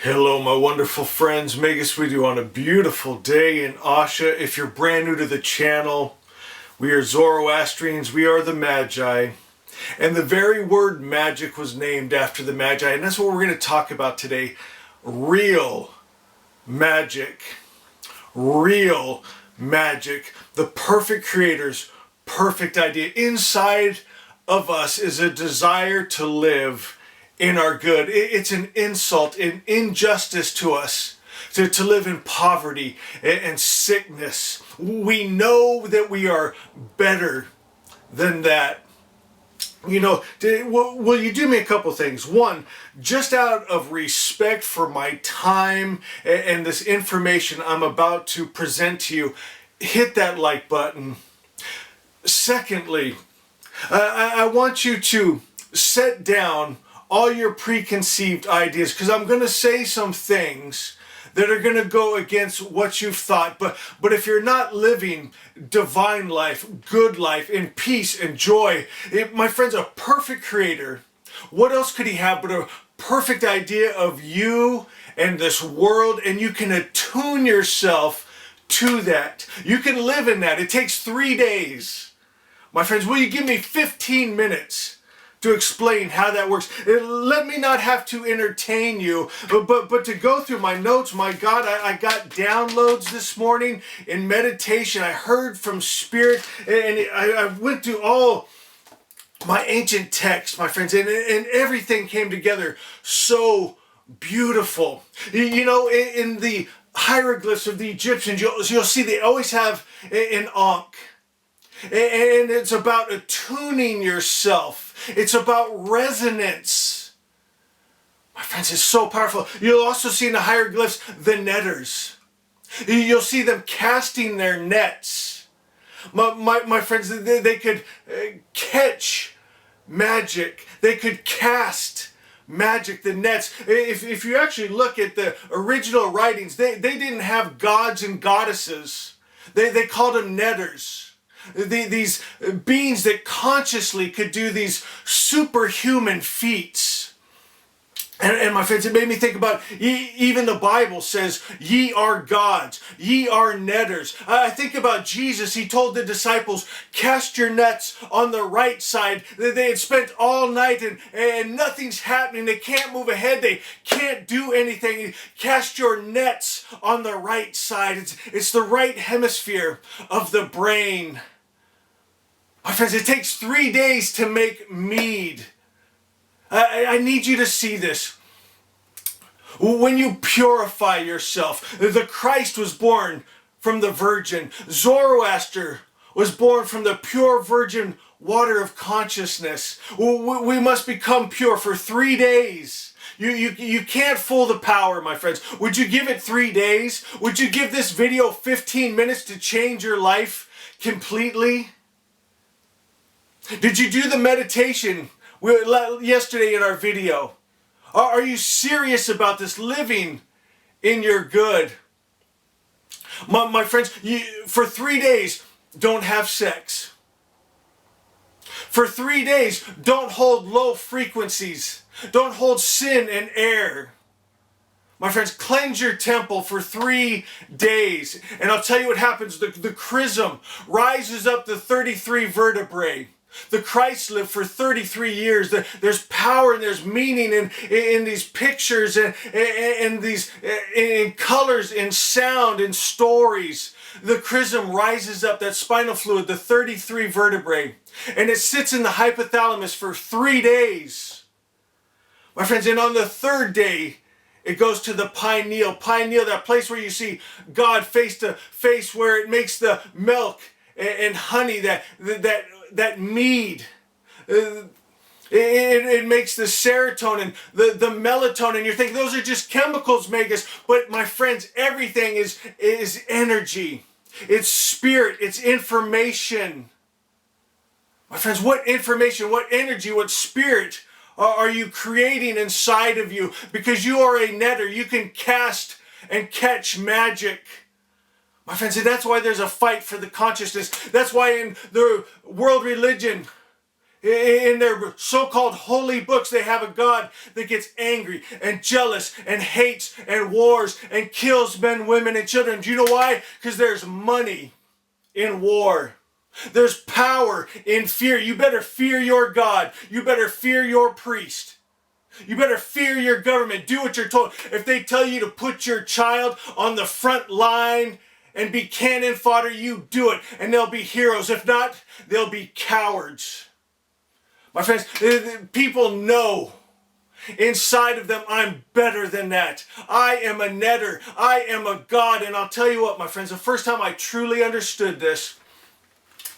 Hello, my wonderful friends. Magus with you on a beautiful day in Asha. If you're brand new to the channel, we are Zoroastrians. We are the Magi. And the very word magic was named after the Magi. And that's what we're going to talk about today. Real magic. Real magic. The perfect creator's perfect idea. Inside of us is a desire to live in our good. It's an insult, an injustice to us to live in poverty and sickness. We know that we are better than that. You know, will you do me a couple things? One, just out of respect for my time and this information I'm about to present to you, hit that like button. Secondly, I want you to set down all your preconceived ideas, because I'm going to say some things that are going to go against what you've thought. But if you're not living divine life, good life, in peace and joy, my friends, a perfect creator, what else could he have but a perfect idea of you and this world? And you can attune yourself to that. You can live in that. It takes 3 days. My friends, will you give me 15 minutes to explain how that works? Let me not have to entertain you, but to go through my notes. My God, I got downloads this morning in meditation. I heard from Spirit, and I went through all my ancient texts, my friends, and everything came together so beautiful. You know, in the hieroglyphs of the Egyptians, you'll see they always have an ankh. And it's about attuning yourself. It's about resonance. My friends, it's so powerful. You'll also see in the hieroglyphs the netters. You'll see them casting their nets. My friends, they could catch magic. They could cast magic, the nets. If you actually look at the original writings, they didn't have gods and goddesses. They called them netters. These beings that consciously could do these superhuman feats. And my friends, it made me think about, even the Bible says, ye are gods, ye are netters. I think about Jesus. He told the disciples, cast your nets on the right side. They had spent all night and nothing's happening. They can't move ahead. They can't do anything. Cast your nets on the right side. It's the right hemisphere of the brain. My friends, it takes 3 days to make mead. I need you to see this. When you purify yourself, the Christ was born from the Virgin. Zoroaster was born from the pure virgin water of consciousness. We must become pure for 3 days. You can't fool the power, my friends. Would you give it 3 days? Would you give this video 15 minutes to change your life completely? Did you do the meditation yesterday in our video? Are you serious about this, living in your good? My friends, for 3 days, don't have sex. For 3 days, don't hold low frequencies. Don't hold sin and air. My friends, cleanse your temple for 3 days. And I'll tell you what happens. The chrism rises up the 33 vertebrae. The Christ lived for 33 years. There's power and there's meaning in these pictures and these in colors, in sound, in stories. The chrism rises up, that spinal fluid, the 33 vertebrae, and it sits in the hypothalamus for 3 days. My friends, and on the third day, it goes to the pineal. Pineal, that place where you see God face to face, where it makes the milk and honey, that mead. It makes the serotonin, the melatonin. You're thinking those are just chemicals, Magus. But my friends, everything is energy. It's spirit. It's information. My friends, what information, what energy, what spirit are you creating inside of you? Because you are a netter. You can cast and catch magic. My friends, and that's why there's a fight for the consciousness. That's why in the world religion, In their so-called holy books, they have a God that gets angry and jealous and hates and wars and kills men, women, and children. Do you know why? Because there's money in war. There's power in fear. You better fear your God. You better fear your priest. You better fear your government. Do what you're told. If they tell you to put your child on the front line and be cannon fodder, you do it, and they'll be heroes. If not, they'll be cowards. My friends, people know inside of them, I'm better than that. I am a netter. I am a God. And I'll tell you what, my friends, the first time I truly understood this,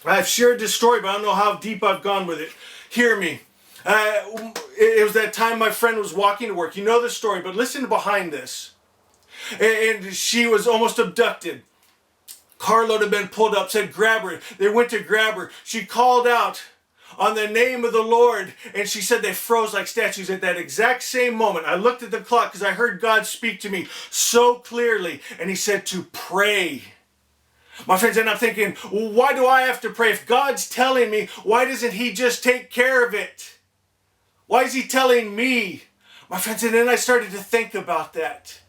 I've shared this story, but I don't know how deep I've gone with it. Hear me. It was that time my friend was walking to work. You know the story, but listen behind this. And she was almost abducted. Carload had been pulled up, said, grab her. They went to grab her. She called out on the name of the Lord, and she said they froze like statues. At that exact ssame moment, I looked at the clock because I heard God speak to me so clearly, and he said to pray. My friends, and I'm thinking, why do I have to pray? If God's telling me, why doesn't he just take care of it? Why is he telling me? My friends, and then I started to think about that.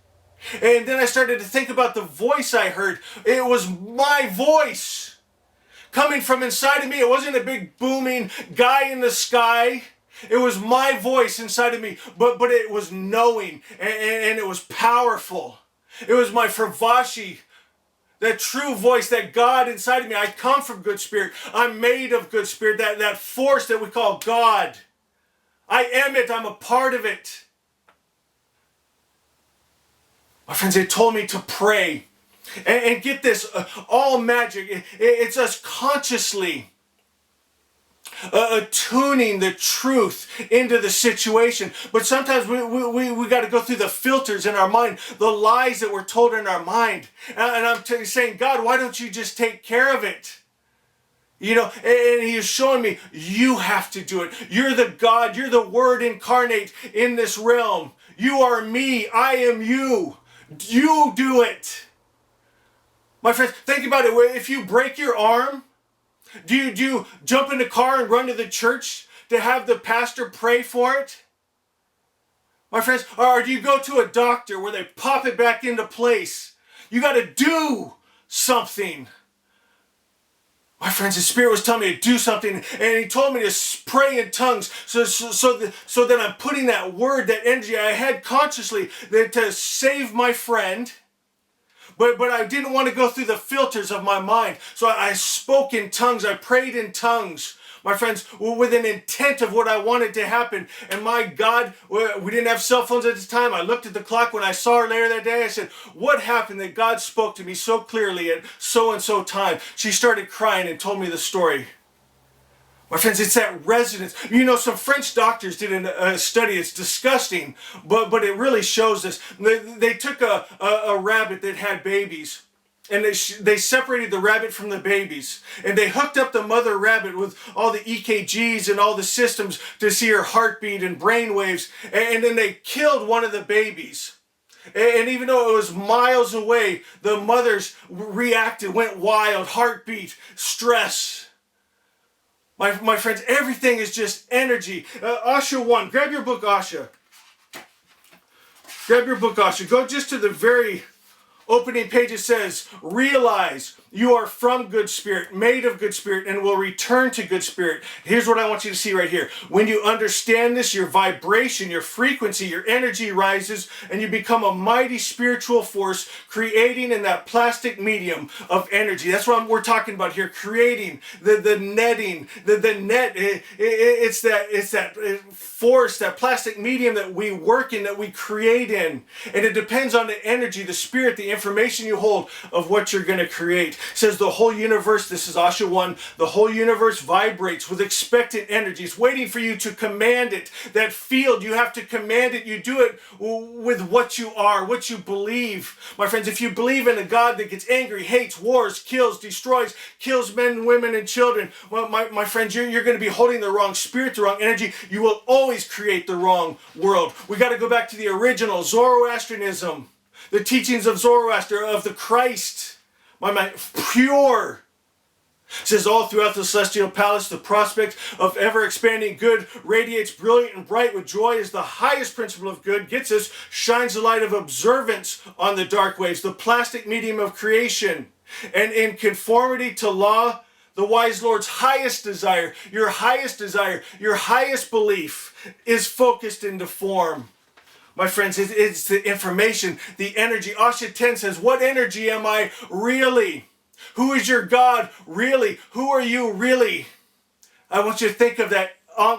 And then I started to think about the voice I heard. It was my voice coming from inside of me. It wasn't a big booming guy in the sky. It was my voice inside of me, but it was knowing, and it was powerful. It was my Fravashi, that true voice, that God inside of me. I come from good spirit. I'm made of good spirit, that force that we call God. I am it. I'm a part of it. My friends, they told me to pray. And get this, all magic, it's us consciously attuning the truth into the situation. But sometimes we got to go through the filters in our mind, the lies that we're told in our mind. And I'm saying, God, why don't you just take care of it? You know, and he is showing me, you have to do it. You're the God, you're the Word incarnate in this realm. You are me, I am you. You do it. My friends, think about it. If you break your arm, do you jump in the car and run to the church to have the pastor pray for it? My friends, or do you go to a doctor where they pop it back into place? You got to do something. My friends, the Spirit was telling me to do something, and he told me to pray in tongues so that I'm putting that word, that energy I had consciously to save my friend. But I didn't want to go through the filters of my mind. So I spoke in tongues. I prayed in tongues. My friends, with an intent of what I wanted to happen. And my God, we didn't have cell phones at the time. I looked at the clock when I saw her later that day. I said, what happened that God spoke to me so clearly at so-and-so time? She started crying and told me the story. My friends, it's that resonance. You know, some French doctors did a study. It's disgusting, but it really shows this. They took a rabbit that had babies, and they separated the rabbit from the babies, and they hooked up the mother rabbit with all the EKGs and all the systems to see her heartbeat and brain waves, and then they killed one of the babies. And even though it was miles away, the mothers reacted, went wild, heartbeat, stress. My friends, everything is just energy. Asha 1, grab your book, Asha. Grab your book, Asha. Go just to the very opening page. It says, realize you are from good spirit, made of good spirit, and will return to good spirit. Here's what I want you to see right here. When you understand this, your vibration, your frequency, your energy rises, and you become a mighty spiritual force, creating in that plastic medium of energy. That's what we're talking about here, creating the netting, the net. It's that force, that plastic medium that we work in, that we create in. And it depends on the energy, the spirit, the information you hold of what you're going to create. It says the whole universe, this is Asha 1, the whole universe vibrates with expectant energy. It's waiting for you to command it. That field, you have to command it. You do it with what you are, what you believe. My friends, if you believe in a God that gets angry, hates, wars, kills, destroys, kills men, women, and children, well, my friends, you're going to be holding the wrong spirit, the wrong energy. You will always create the wrong world. We got to go back to the original Zoroastrianism, the teachings of Zoroaster, of the Christ. My pure. It says all throughout the celestial palace, the prospect of ever-expanding good radiates brilliant and bright with joy as the highest principle of good. Gets us, shines the light of observance on the dark waves, the plastic medium of creation. And in conformity to law, the wise Lord's highest desire, your highest belief is focused into form. My friends, it's the information, the energy. Asha 10 says, what energy am I really? Who is your God really? Who are you really? I want you to think of that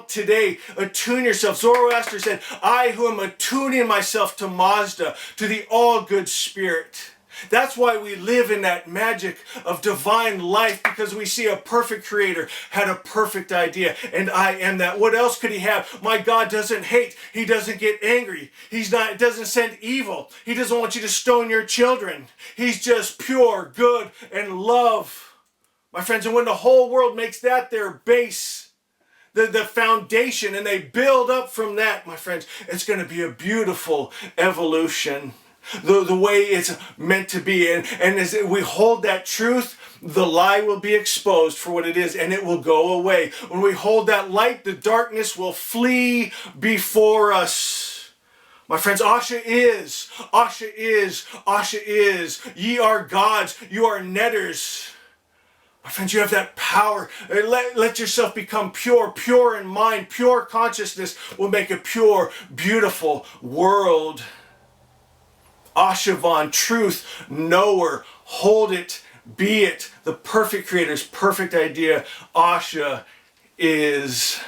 today. Attune yourself. Zoroaster said, I who am attuning myself to Mazda, to the all-good spirit. That's why we live in that magic of divine life, because we see a perfect creator had a perfect idea, and I am that. What else could he have? My God doesn't hate. He doesn't get angry. Doesn't send evil. He doesn't want you to stone your children. He's just pure, good, and love. My friends, and when the whole world makes that their base, the foundation, and they build up from that, my friends, it's going to be a beautiful evolution. The way it's meant to be. And as we hold that truth, the lie will be exposed for what it is, and it will go away. When we hold that light, the darkness will flee before us. My friends, Asha is. Ye are gods, you are netters. My friends, you have that power. Let yourself become pure in mind. Pure consciousness will make a pure, beautiful world. Ashavan, truth, knower, hold it, be it, the perfect creator's perfect idea. Asha is.